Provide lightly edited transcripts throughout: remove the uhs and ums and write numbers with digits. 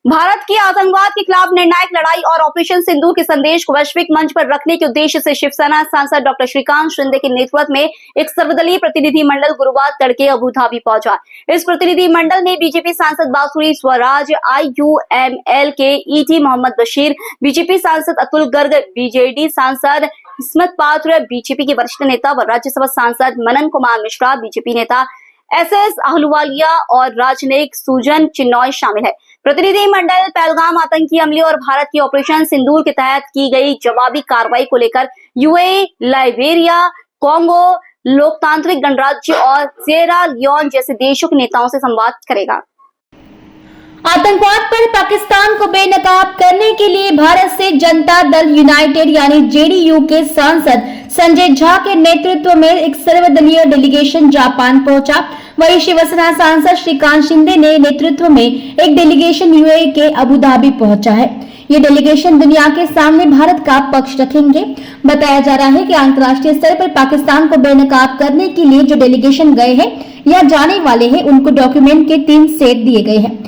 भारत की आतंकवाद के खिलाफ निर्णायक लड़ाई और ऑपरेशन सिंदूर के संदेश को वैश्विक मंच पर रखने के उद्देश्य से शिवसेना सांसद डॉक्टर श्रीकांत शिंदे के नेतृत्व में एक सर्वदलीय प्रतिनिधि मंडल गुरुवार तड़के अबू धाबी पहुंचा। इस प्रतिनिधि मंडल में बीजेपी सांसद बांसुरी स्वराज, IUML के ET मोहम्मद बशीर, बीजेपी सांसद अतुल गर्ग, BJD सांसद स्मित पात्र, बीजेपी के वरिष्ठ नेता व राज्यसभा सांसद मनन कुमार मिश्रा, बीजेपी नेता SS अहलुवालिया और राजनयिक सुजन चिन्नॉय शामिल है। प्रतिनिधि मंडल पहलगाम आतंकी हमले और भारत की ऑपरेशन सिंदूर के तहत की गई जवाबी कार्रवाई को लेकर UAE, लाइबेरिया, कांगो, लोकतांत्रिक गणराज्य और सिएरा लियोन जैसे देशों के नेताओं से संवाद करेगा। आतंकवाद पर पाकिस्तान को बेनकाब करने के लिए भारत से जनता दल यूनाइटेड यानी JDU के सांसद संजय झा के नेतृत्व में एक सर्वदलीय डेलीगेशन जापान पहुंचा। वहीं शिवसेना सांसद श्रीकांत शिंदे ने नेतृत्व में एक डेलीगेशन UAE के अबू धाबी पहुंचा है। ये डेलीगेशन दुनिया के सामने भारत का पक्ष रखेंगे। बताया जा रहा है कि अंतर्राष्ट्रीय स्तर पर पाकिस्तान को बेनकाब करने के लिए जो डेलीगेशन गए हैं या जाने वाले हैं, उनको डॉक्यूमेंट के 3 सेट दिए गए हैं।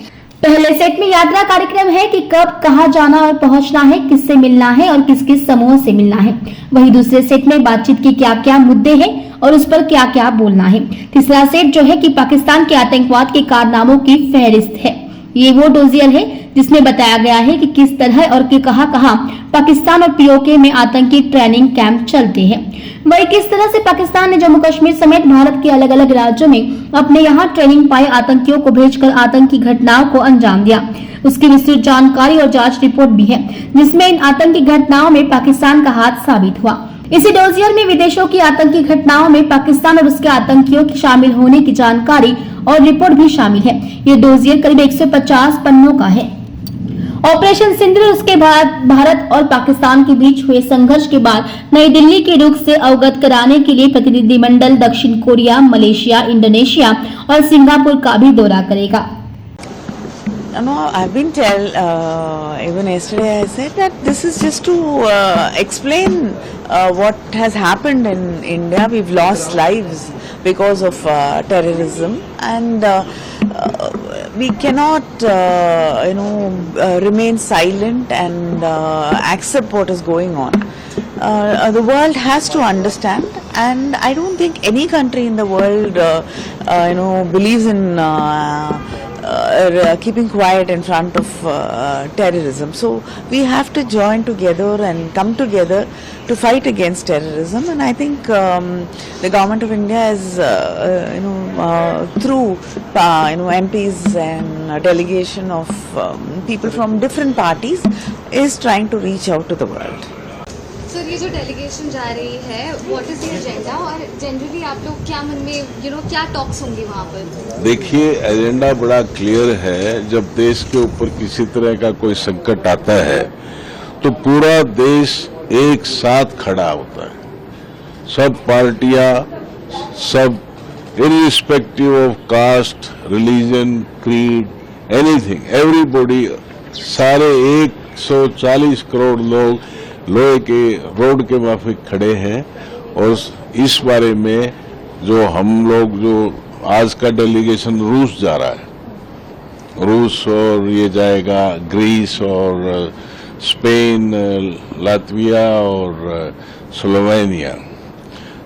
पहले सेट में यात्रा कार्यक्रम है कि कब कहां जाना और पहुंचना है, किससे मिलना है और किस किस समूह से मिलना है। वहीं दूसरे सेट में बातचीत के क्या क्या मुद्दे हैं और उस पर क्या क्या बोलना है। तीसरा सेट जो है कि पाकिस्तान के आतंकवाद के कारनामों की फहरिस्त है। ये वो डोजियर है जिसमें बताया गया है कि किस तरह और कहां पाकिस्तान और POK में आतंकी ट्रेनिंग कैंप चलते हैं। वही किस तरह से पाकिस्तान ने जम्मू कश्मीर समेत भारत के अलग अलग राज्यों में अपने यहाँ ट्रेनिंग पाए आतंकियों को भेजकर आतंकी घटनाओं को अंजाम दिया। उसकी विस्तृत जानकारी और जांच रिपोर्ट भी है, जिसमें इन आतंकी घटनाओं में पाकिस्तान का हाथ साबित हुआ। इसी डोजियर में विदेशों की आतंकी घटनाओं में पाकिस्तान और उसके आतंकियों के शामिल होने की जानकारी और रिपोर्ट भी शामिल है। ये डोजियर करीब 150 पन्नों का है। ऑपरेशन सिंदूर उसके बाद भारत और पाकिस्तान के बीच हुए संघर्ष के बाद नई दिल्ली के रुख से अवगत कराने के लिए प्रतिनिधिमंडल दक्षिण कोरिया, मलेशिया, इंडोनेशिया और सिंगापुर का भी दौरा करेगा। No, I've been even yesterday I said that this is just to explain what has happened in India. We've lost lives because of terrorism, and we cannot, remain silent and accept what is going on. The world has to understand, and I don't think any country in the world, believes in keeping quiet in front of terrorism. So we have to join together and come together to fight against terrorism. And I think the government of India is, through MPs and a delegation of people from different parties, is trying to reach out to the world. Sir, ये जो delegation जा रही है, what is the agenda और generally आप लोग क्या मन में क्या टॉक्स होंगे वहाँ पर? देखिए, एजेंडा बड़ा क्लियर है। जब देश के ऊपर किसी तरह का कोई संकट आता है तो पूरा देश एक साथ खड़ा होता है। सब पार्टियां, सब irrespective of caste, religion, creed, anything, everybody, सारे 140 करोड़ लोग लोहे के रोड के माफिक खड़े हैं। और इस बारे में जो हम लोग, जो आज का डेलीगेशन रूस जा रहा है, रूस और ये जाएगा ग्रीस और स्पेन, लातविया और स्लोवेनिया।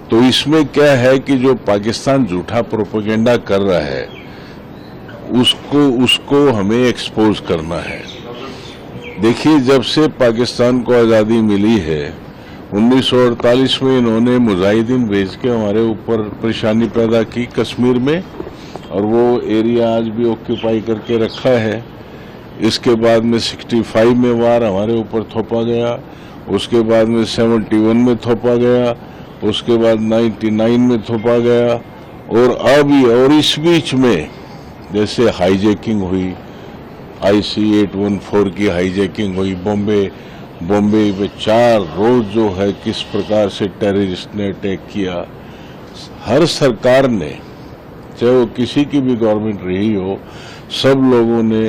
तो इसमें क्या है कि जो पाकिस्तान झूठा प्रोपेगेंडा कर रहा है उसको हमें एक्सपोज करना है। देखिए, जब से पाकिस्तान को आज़ादी मिली है 1948 में इन्होंने मुजाहिदीन भेज के हमारे ऊपर परेशानी पैदा की कश्मीर में, और वो एरिया आज भी ऑक्यूपाई करके रखा है। इसके बाद में 65 में वार हमारे ऊपर थोपा गया, उसके बाद में 71 में थोपा गया, उसके बाद 99 में थोपा गया, और अभी और इस बीच में जैसे हाईजैकिंग हुई, IC-814 की हाईजैकिंग हुई, बॉम्बे में 4 रोज जो है किस प्रकार से टेररिस्ट ने अटैक किया। हर सरकार ने, चाहे वो किसी की भी गवर्नमेंट रही हो, सब लोगों ने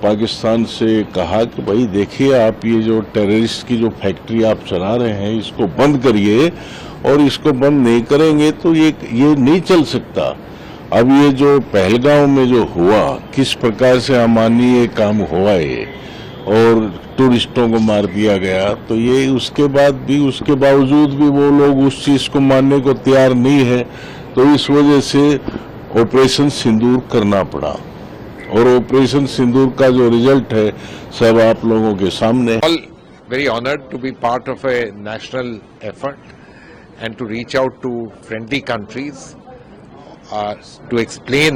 पाकिस्तान से कहा कि भाई देखिए, आप ये जो टेररिस्ट की जो फैक्ट्री आप चला रहे हैं इसको बंद करिए, और इसको बंद नहीं करेंगे तो ये नहीं चल सकता। अब ये जो पहलगांव में जो हुआ, किस प्रकार से अमानवीय काम हुआ ये, और टूरिस्टों को मार दिया गया, तो ये उसके बावजूद भी वो लोग उस चीज को मानने को तैयार नहीं है। तो इस वजह से ऑपरेशन सिंदूर करना पड़ा, और ऑपरेशन सिंदूर का जो रिजल्ट है सब आप लोगों के सामने। All very honored to be part of a national effort and to reach out to friendly countries to explain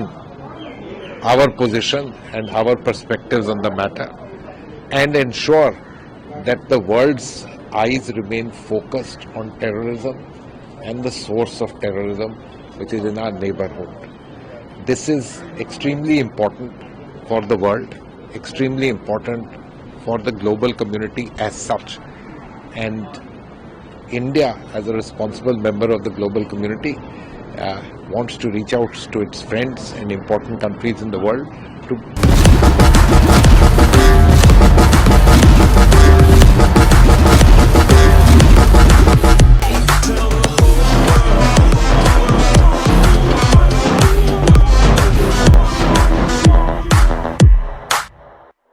our position and our perspectives on the matter and ensure that the world's eyes remain focused on terrorism and the source of terrorism, which is in our neighborhood. This is extremely important for the world, extremely important for the global community as such, and India as a responsible member of the global community wants to reach out to its friends and important countries in the world to